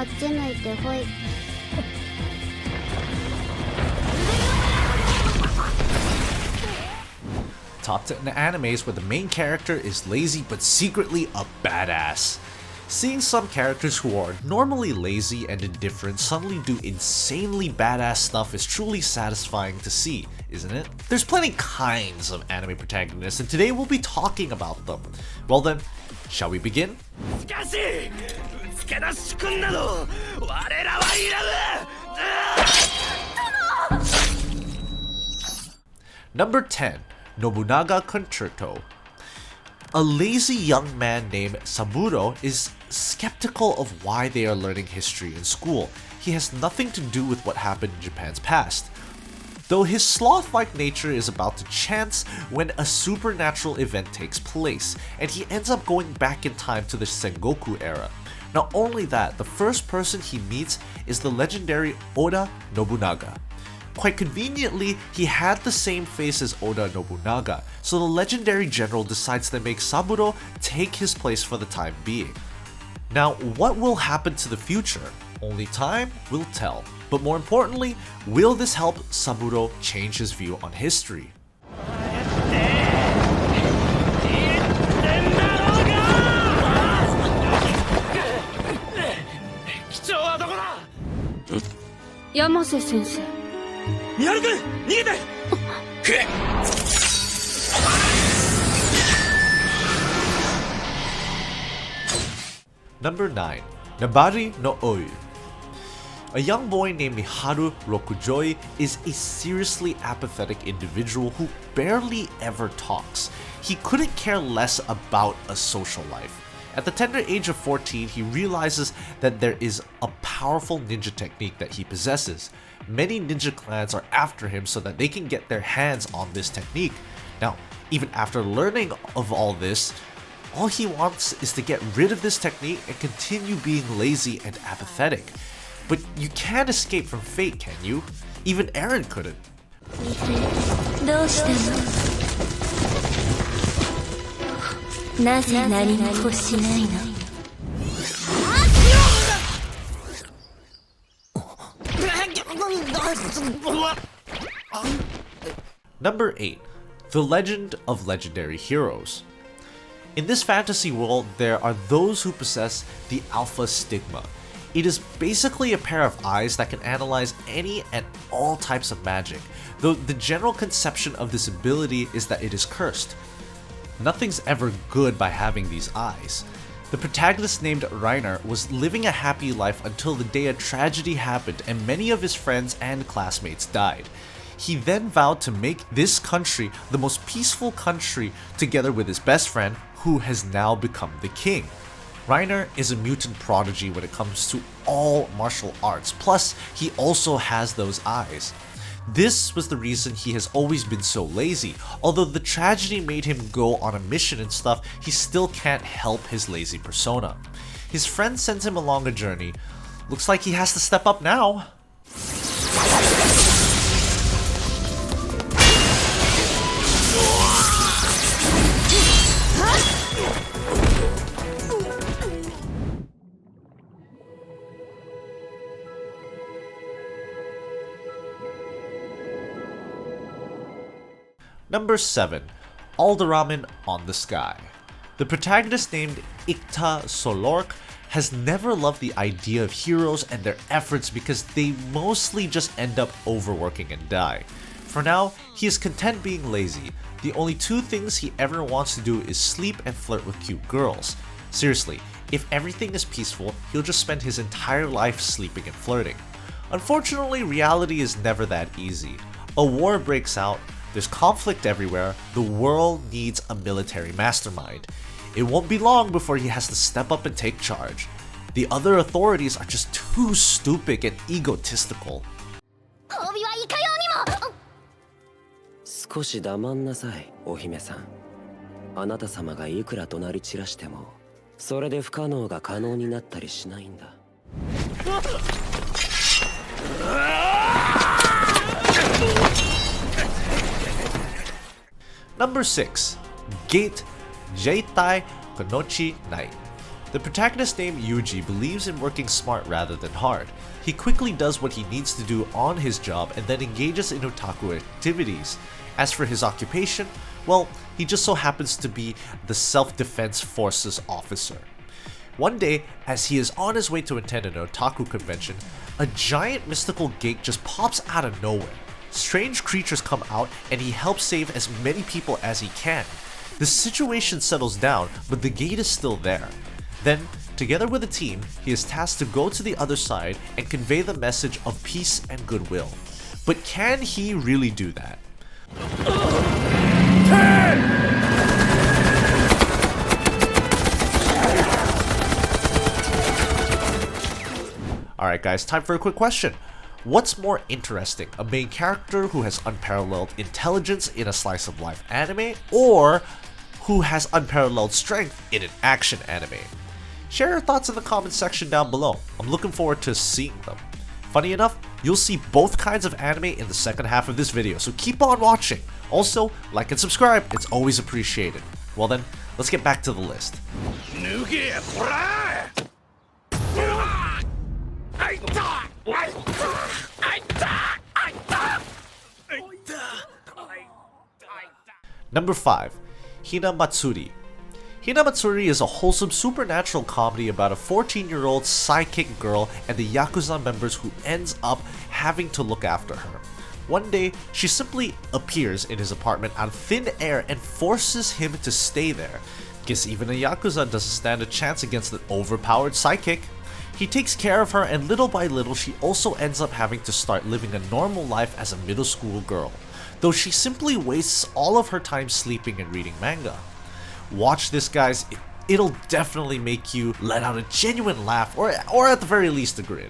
っち向いてほい。Top 10 animes where the main character is lazy but secretly a badass. Seeing some characters who are normally lazy and indifferent suddenly do insanely badass stuff is truly satisfying to see, isn't it? There's plenty kinds of anime protagonists, and today we'll be talking about them. Well then, shall we begin? Number 10. Nobunaga Concerto. A lazy young man named Saburo is skeptical of why they are learning history in school. He has nothing to do with what happened in Japan's past. Though his sloth-like nature is about to chance when a supernatural event takes place, and he ends up going back in time to the Sengoku era. Not only that, the first person he meets is the legendary Oda Nobunaga. Quite conveniently, he had the same face as Oda Nobunaga, so the legendary general decides to make Saburo take his place for the time being. Now, what will happen to the future? Only time will tell. But more importantly, will this help Saburo change his view on history? Yamase sensei. Number 9. Nabari no Oyu. A young boy named Miharu Rokujoi is a seriously apathetic individual who barely ever talks. He couldn't care less about a social life. At the tender age of 14, he realizes that there is a powerful ninja technique that he possesses. Many ninja clans are after him so that they can get their hands on this technique. Now, even after learning of all this, all he wants is to get rid of this technique and continue being lazy and apathetic. But you can't escape from fate, can you? Even Eren couldn't. Number 8. The Legend of Legendary Heroes. In this fantasy world, there are those who possess the Alpha Stigma. It is basically a pair of eyes that can analyze any and all types of magic, though the general conception of this ability is that it is cursed. Nothing's ever good by having these eyes. The protagonist named Reiner was living a happy life until the day a tragedy happened and many of his friends and classmates died. He then vowed to make this country the most peaceful country together with his best friend, who has now become the king. Reiner is a mutant prodigy when it comes to all martial arts, plus he also has those eyes. This was the reason he has always been so lazy. Although the tragedy made him go on a mission and stuff, he still can't help his lazy persona. His friend sends him along a journey. Looks like he has to step up now. Number 7. ALDERAMIN on the Sky. The protagonist named Ikta Solork has never loved the idea of heroes and their efforts because they mostly just end up overworking and die. For now, he is content being lazy. The only two things he ever wants to do is sleep and flirt with cute girls. Seriously, if everything is peaceful, he'll just spend his entire life sleeping and flirting. Unfortunately, reality is never that easy. A war breaks out, there's conflict everywhere, the world needs a military mastermind. It won't be long before he has to step up and take charge. The other authorities are just too stupid and egotistical. 少し黙んなさい、お姫さん。あなた様がいくら怒鳴り散らしても、それで不可能が可能になったりしないんだ。Number 6. Gate Jeitai Konochi Night. The protagonist named Yuji believes in working smart rather than hard. He quickly does what he needs to do on his job and then engages in otaku activities. As for his occupation, well, he just so happens to be the Self-Defense Forces officer. One day, as he is on his way to attend an otaku convention, a giant mystical gate just pops out of nowhere. Strange creatures come out and he helps save as many people as he can. The situation settles down, but the gate is still there. Then, together with a team, he is tasked to go to the other side and convey the message of peace and goodwill. But can he really do that? Alright guys, time for a quick question. What's more interesting, a main character who has unparalleled intelligence in a slice of life anime, or who has unparalleled strength in an action anime? Share your thoughts in the comment section down below. I'm looking forward to seeing them. Funny enough, you'll see both kinds of anime in the second half of this video, so keep on watching. Also, like and subscribe, it's always appreciated. Well then, let's get back to the list. Number 5. HINAMATSURI. HINAMATSURI is a wholesome supernatural comedy about a 14-year-old SAIKIK girl and the Yakuza members who ends up having to look after her. One day, she simply appears in his apartment out of thin air and forces him to stay there. Guess even a Yakuza doesn't stand a chance against an overpowered SAIKIK. He takes care of her, and little by little she also ends up having to start living a normal life as a middle school girl, though she simply wastes all of her time sleeping and reading manga. Watch this guys, it'll definitely make you let out a genuine laugh or at the very least a grin.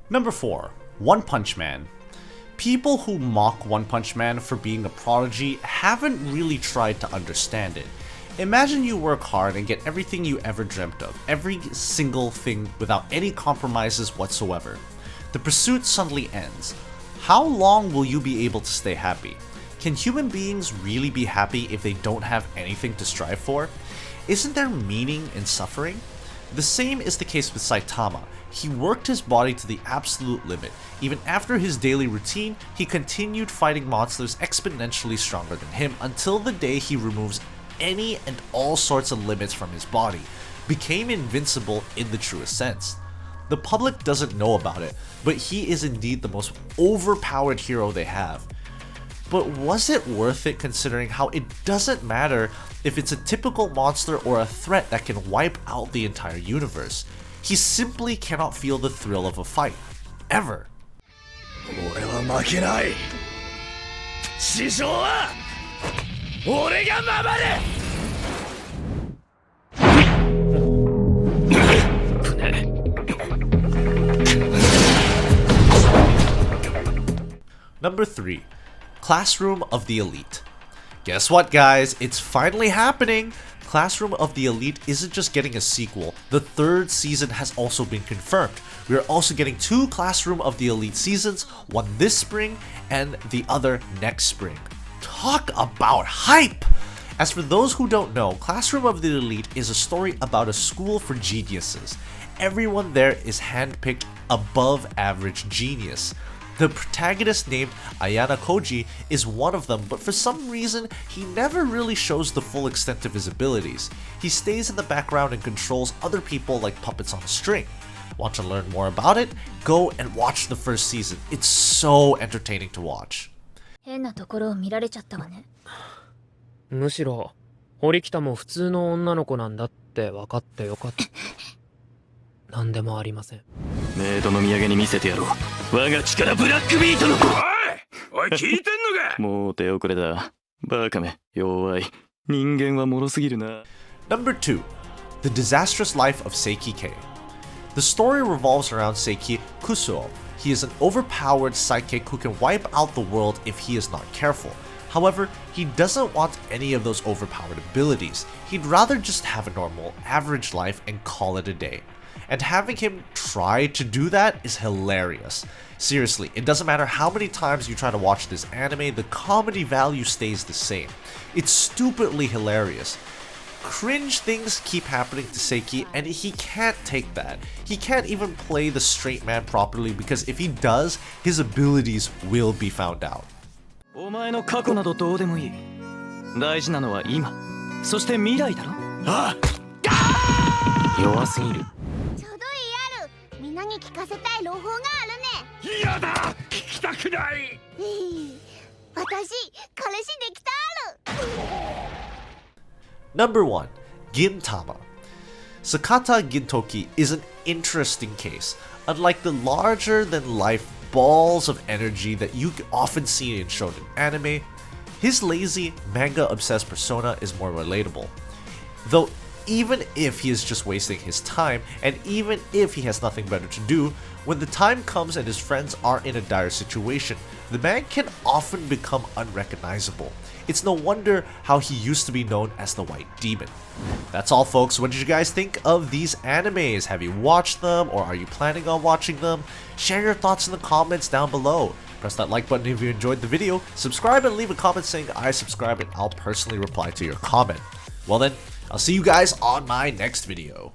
Number 4. One Punch Man. People who mock One Punch Man for being a prodigy haven't really tried to understand it. Imagine you work hard and get everything you ever dreamt of, every single thing without any compromises whatsoever. The pursuit suddenly ends. How long will you be able to stay happy? Can human beings really be happy if they don't have anything to strive for? Isn't there meaning in suffering? The same is the case with Saitama. He worked his body to the absolute limit. Even after his daily routine, he continued fighting monsters exponentially stronger than him until the day he removes any and all sorts of limits from his body, became invincible in the truest sense. The public doesn't know about it, but he is indeed the most overpowered hero they have. But was it worth it considering how it doesn't matter if it's a typical monster or a threat that can wipe out the entire universe? He simply cannot feel the thrill of a fight. Ever. Number 3. Classroom of the Elite. Guess what guys, it's finally happening! Classroom of the Elite isn't just getting a sequel, the 3rd season has also been confirmed. We are also getting 2 Classroom of the Elite seasons, one this spring and the other next spring. Talk about hype! As for those who don't know, Classroom of the Elite is a story about a school for geniuses. Everyone there is handpicked above average genius. The protagonist named Ayana Koji is one of them, but for some reason, he never really shows the full extent of his abilities. He stays in the background and controls other people like puppets on a string. Want to learn more about it? Go and watch the 1st season. It's so entertaining to watch. 変なところを見られちゃったわね。むしろ堀北も普通の女の子なんだって分かってよかった。何でもありません。メイドの土産に見せてやろう。我が力ブラックビートの。おい、聞いてんのか。もう手遅れだ。バカめ、弱い。人間は脆すぎるな。Number 2. The Disastrous Life of SAIKIK. The story revolves around Seiki Kusuo. He is an overpowered psychic who can wipe out the world if he is not careful. However, he doesn't want any of those overpowered abilities. He'd rather just have a normal, average life and call it a day. And having him try to do that is hilarious. Seriously, it doesn't matter how many times you try to watch this anime, the comedy value stays the same. It's stupidly hilarious. Cringe things keep happening to Seiki, and he can't take that. He can't even play the straight man properly because if he does, his abilities will be found out. お前の過去などどうでもいい。大事なのは今、そして未来だろ。ああ、弱すぎる。ちょうどいいある。みんなに聞かせたい朗報があるね。嫌だ、聞きたくない。私、彼氏できたある。Number 1. Gintama. Sakata Gintoki is an interesting case. Unlike the larger-than-life balls of energy that you often see in shonen anime, his lazy, manga-obsessed persona is more relatable. Though even if he is just wasting his time, and even if he has nothing better to do, when the time comes and his friends are in a dire situation, the man can often become unrecognizable. It's no wonder how he used to be known as the White Demon. That's all folks, what did you guys think of these animes? Have you watched them or are you planning on watching them? Share your thoughts in the comments down below. Press that like button if you enjoyed the video, subscribe and leave a comment saying I subscribe and I'll personally reply to your comment. Well then, I'll see you guys on my next video.